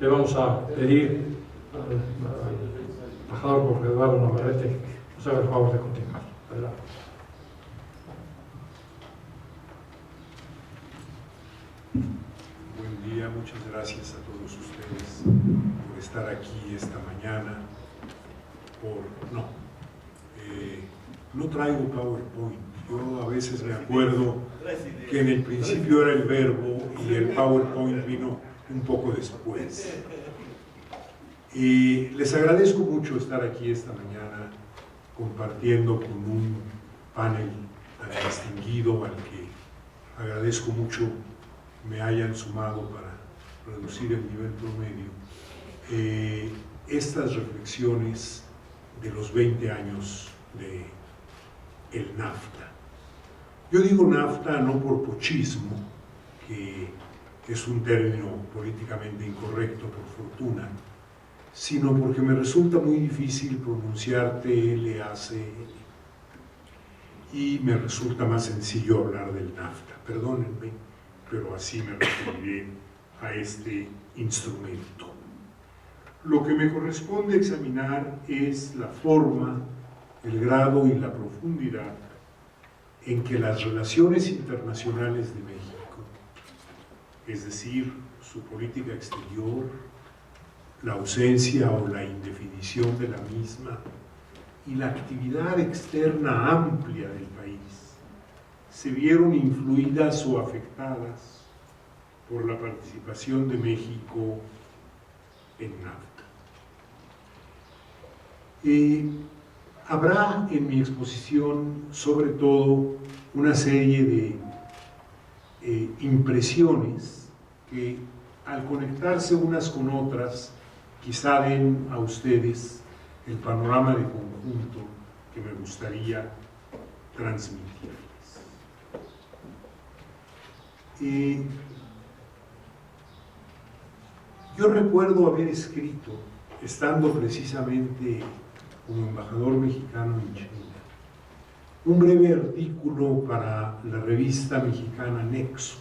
le vamos a pedir al embajador Jorge Eduardo Navarrete que nos haga el favor de continuar. Adelante. Buen día, muchas gracias a todos ustedes por estar aquí esta mañana. No traigo PowerPoint. Yo a veces me acuerdo que en el principio era el verbo y el PowerPoint vino un poco después. Y les agradezco mucho estar aquí esta mañana compartiendo con un panel tan distinguido al que agradezco mucho me hayan sumado para reducir el nivel promedio, estas reflexiones de los 20 años de el NAFTA. Yo digo NAFTA no por pochismo, que es un término políticamente incorrecto por fortuna, sino porque me resulta muy difícil pronunciar TLACN y me resulta más sencillo hablar del NAFTA. Perdónenme, pero así me referiré a este instrumento. Lo que me corresponde examinar es la forma, el grado y la profundidad en que las relaciones internacionales de México, es decir, su política exterior, la ausencia o la indefinición de la misma y la actividad externa amplia del país, se vieron influidas o afectadas por la participación de México en NAFTA. Habrá en mi exposición sobre todo una serie de impresiones que al conectarse unas con otras quizá den a ustedes el panorama de conjunto que me gustaría transmitirles. Yo recuerdo haber escrito, estando precisamente como embajador mexicano en China, un breve artículo para la revista mexicana Nexos,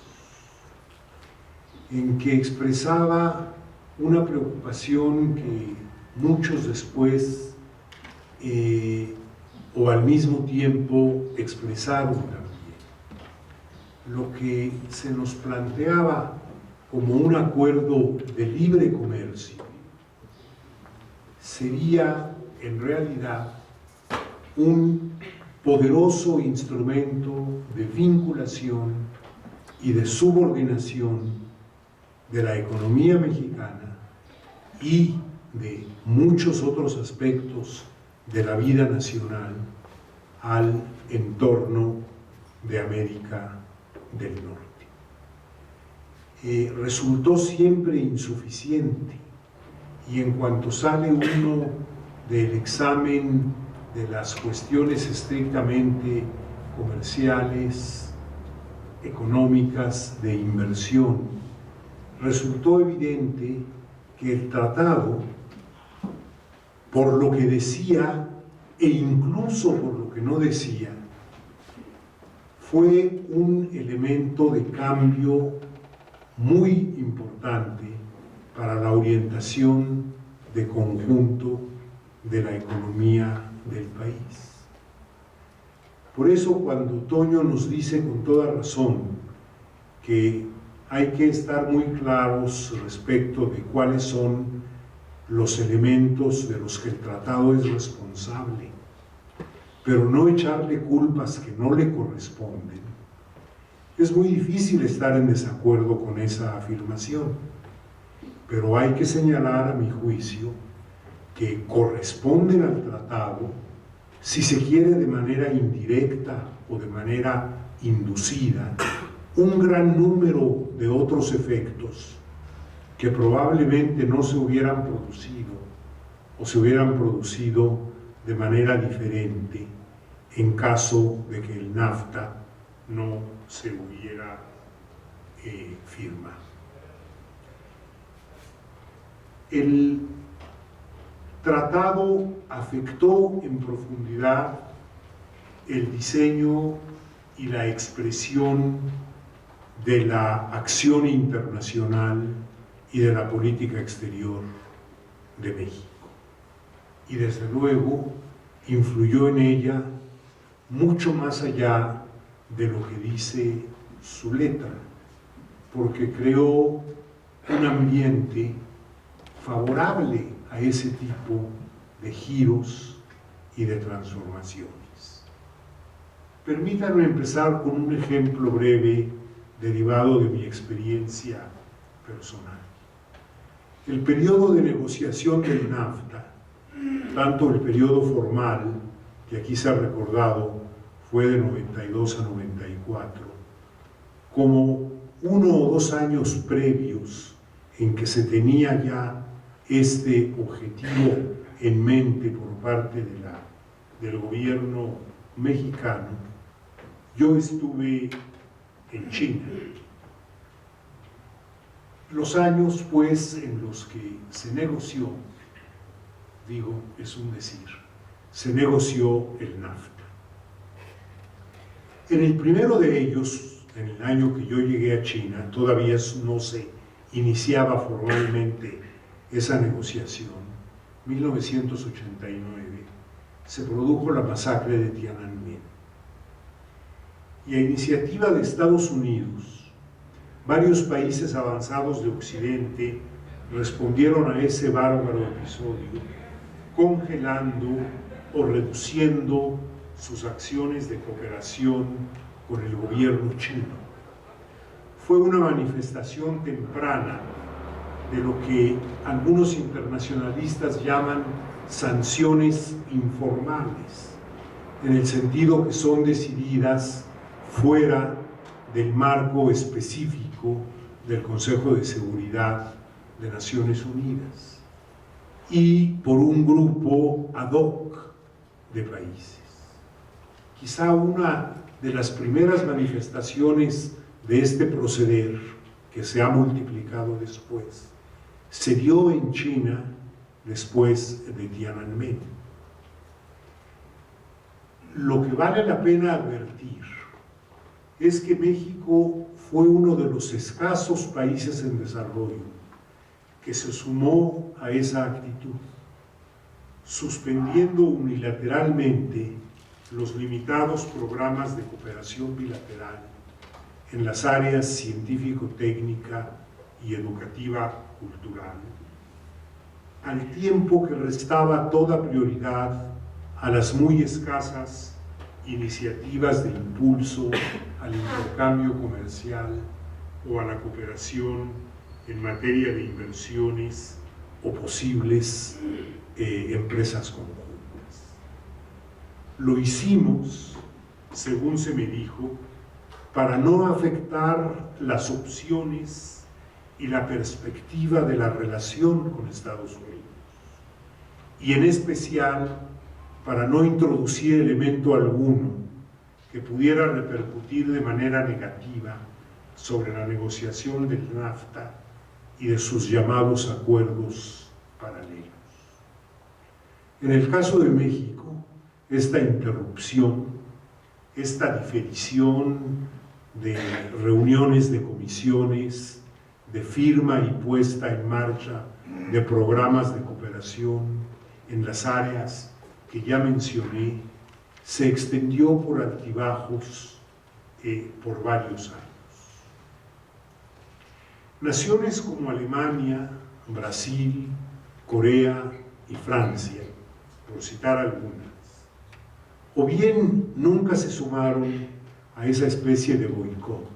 en que expresaba una preocupación que muchos después o al mismo tiempo expresaron también. Lo que se nos planteaba como un acuerdo de libre comercio sería en realidad un poderoso instrumento de vinculación y de subordinación de la economía mexicana y de muchos otros aspectos de la vida nacional al entorno de América del Norte. Resultó siempre insuficiente y en cuanto sale uno del examen de las cuestiones estrictamente comerciales, económicas, de inversión, resultó evidente que el tratado, por lo que decía e incluso por lo que no decía, fue un elemento de cambio muy importante para la orientación de conjunto de la economía del país. Por eso cuando Toño nos dice con toda razón que hay que estar muy claros respecto de cuáles son los elementos de los que el tratado es responsable, pero no echarle culpas que no le corresponden, es muy difícil estar en desacuerdo con esa afirmación, pero hay que señalar, a mi juicio, que corresponden al tratado, si se quiere de manera indirecta o de manera inducida, un gran número de otros efectos que probablemente no se hubieran producido o se hubieran producido de manera diferente en caso de que el NAFTA no se hubiera firmado. El tratado afectó en profundidad el diseño y la expresión de la acción internacional y de la política exterior de México. Y desde luego influyó en ella mucho más allá de lo que dice su letra, porque creó un ambiente favorable a ese tipo de giros y de transformaciones. Permítanme empezar con un ejemplo breve derivado de mi experiencia personal. El periodo de negociación del NAFTA, tanto el periodo formal, que aquí se ha recordado, fue de 92 a 94, como 1 o 2 años previos en que se tenía ya este objetivo en mente por parte del gobierno mexicano, yo estuve en China. Los años, pues, en los que se negoció, digo, es un decir, se negoció el NAFTA. En el primero de ellos, en el año que yo llegué a China, todavía no se iniciaba formalmente esa negociación, 1989, se produjo la masacre de Tiananmen. Y a iniciativa de Estados Unidos, varios países avanzados de Occidente respondieron a ese bárbaro episodio, congelando o reduciendo sus acciones de cooperación con el gobierno chino. Fue una manifestación temprana de lo que algunos internacionalistas llaman sanciones informales, en el sentido que son decididas fuera del marco específico del Consejo de Seguridad de Naciones Unidas y por un grupo ad hoc de países. Quizá una de las primeras manifestaciones de este proceder, que se ha multiplicado después, se dio en China después de Tiananmen. Lo que vale la pena advertir es que México fue uno de los escasos países en desarrollo que se sumó a esa actitud, suspendiendo unilateralmente los limitados programas de cooperación bilateral en las áreas científico-técnica y educativa-cultural, al tiempo que restaba toda prioridad a las muy escasas iniciativas de impulso al intercambio comercial o a la cooperación en materia de inversiones o posibles empresas conjuntas. Lo hicimos, según se me dijo, para no afectar las opciones y la perspectiva de la relación con Estados Unidos, y en especial para no introducir elemento alguno que pudiera repercutir de manera negativa sobre la negociación del NAFTA y de sus llamados acuerdos paralelos. En el caso de México, esta interrupción, esta diferición de reuniones de comisiones, de firma y puesta en marcha de programas de cooperación en las áreas que ya mencioné, se extendió por altibajos por varios años. Naciones como Alemania, Brasil, Corea y Francia, por citar algunas, o bien nunca se sumaron a esa especie de boicot,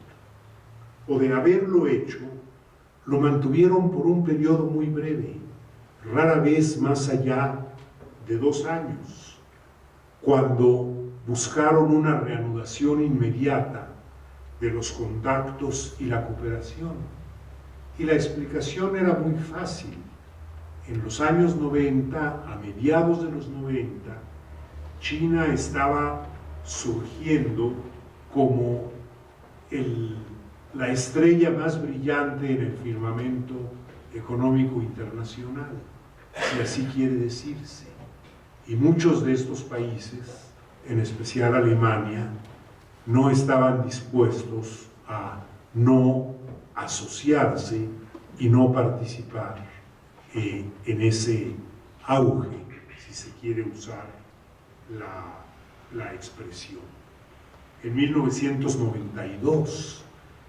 o de haberlo hecho, lo mantuvieron por un periodo muy breve, rara vez más allá de 2 años, cuando buscaron una reanudación inmediata de los contactos y la cooperación. Y la explicación era muy fácil. En los años 90, a mediados de los 90, China estaba surgiendo como la estrella más brillante en el firmamento económico internacional, si así quiere decirse. Y muchos de estos países, en especial Alemania, no estaban dispuestos a no asociarse y no participar en ese auge, si se quiere usar la expresión. En 1992,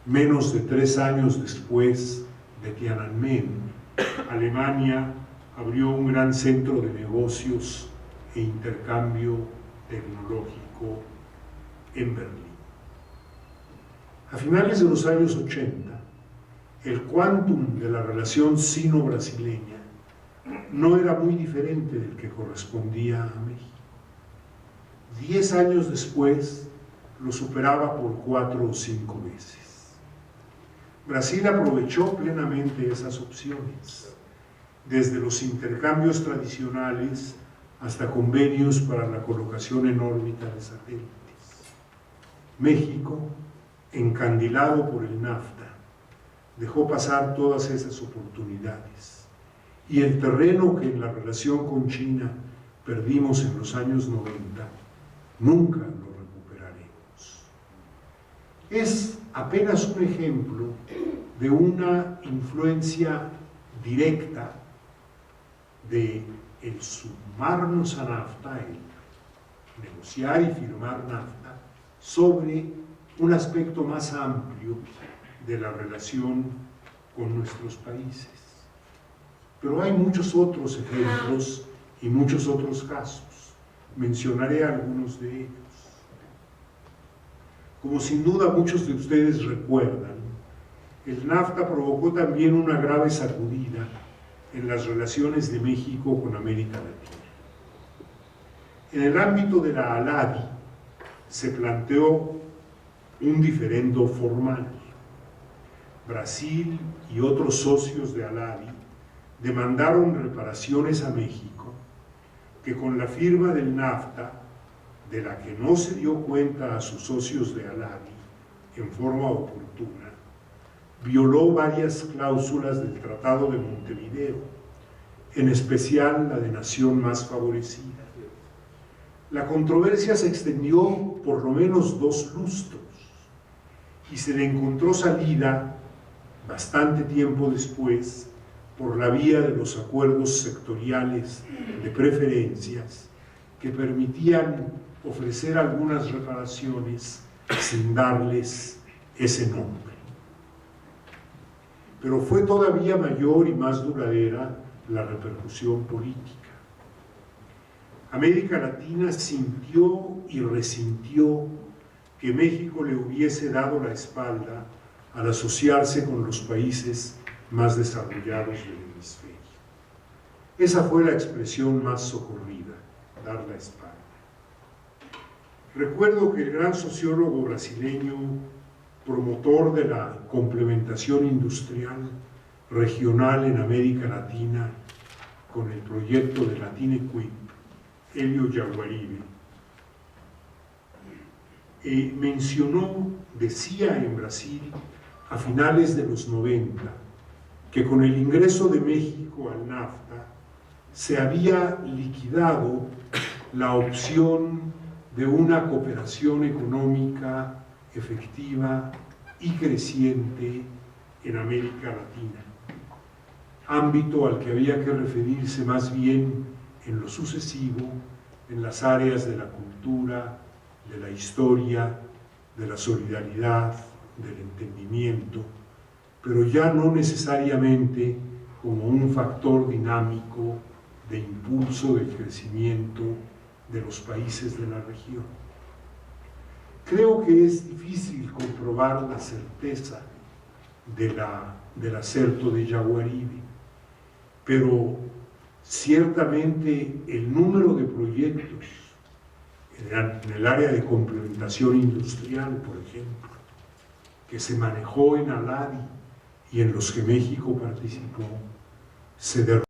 menos de 3 años después de Tiananmen, Alemania abrió un gran centro de negocios e intercambio tecnológico en Berlín. A finales de los años 80, el quantum de la relación sino-brasileña no era muy diferente del que correspondía a México. 10 años después, lo superaba por 4 o 5 veces. Brasil aprovechó plenamente esas opciones, desde los intercambios tradicionales hasta convenios para la colocación en órbita de satélites. México, encandilado por el NAFTA, dejó pasar todas esas oportunidades, y el terreno que en la relación con China perdimos en los años 90, nunca lo recuperaremos. Es apenas un ejemplo de una influencia directa de el sumarnos a NAFTA, el negociar y firmar NAFTA, sobre un aspecto más amplio de la relación con nuestros países. Pero hay muchos otros ejemplos y muchos otros casos. Mencionaré algunos de ellos. Como sin duda muchos de ustedes recuerdan, el NAFTA provocó también una grave sacudida en las relaciones de México con América Latina. En el ámbito de la ALADI se planteó un diferendo formal. Brasil y otros socios de ALADI demandaron reparaciones a México, que con la firma del NAFTA, de la que no se dio cuenta a sus socios de ALADI en forma oportuna, violó varias cláusulas del Tratado de Montevideo, en especial la de nación más favorecida. La controversia se extendió por lo menos 2 lustros y se le encontró salida bastante tiempo después por la vía de los acuerdos sectoriales de preferencias que permitían ofrecer algunas reparaciones sin darles ese nombre. Pero fue todavía mayor y más duradera la repercusión política. América Latina sintió y resintió que México le hubiese dado la espalda al asociarse con los países más desarrollados del hemisferio. Esa fue la expresión más socorrida, dar la espalda. Recuerdo que el gran sociólogo brasileño, promotor de la complementación industrial regional en América Latina con el proyecto de Latin-Equip, Hélio Jaguaribe, decía en Brasil a finales de los 90 que con el ingreso de México al NAFTA se había liquidado la opción de una cooperación económica efectiva y creciente en América Latina, ámbito al que había que referirse más bien en lo sucesivo en las áreas de la cultura, de la historia, de la solidaridad, del entendimiento, pero ya no necesariamente como un factor dinámico de impulso del crecimiento de los países de la región. Creo que es difícil comprobar la certeza del acerto de Jaguaribe, pero ciertamente el número de proyectos en el área de complementación industrial, por ejemplo, que se manejó en ALADI y en los que México participó, se derrumbó.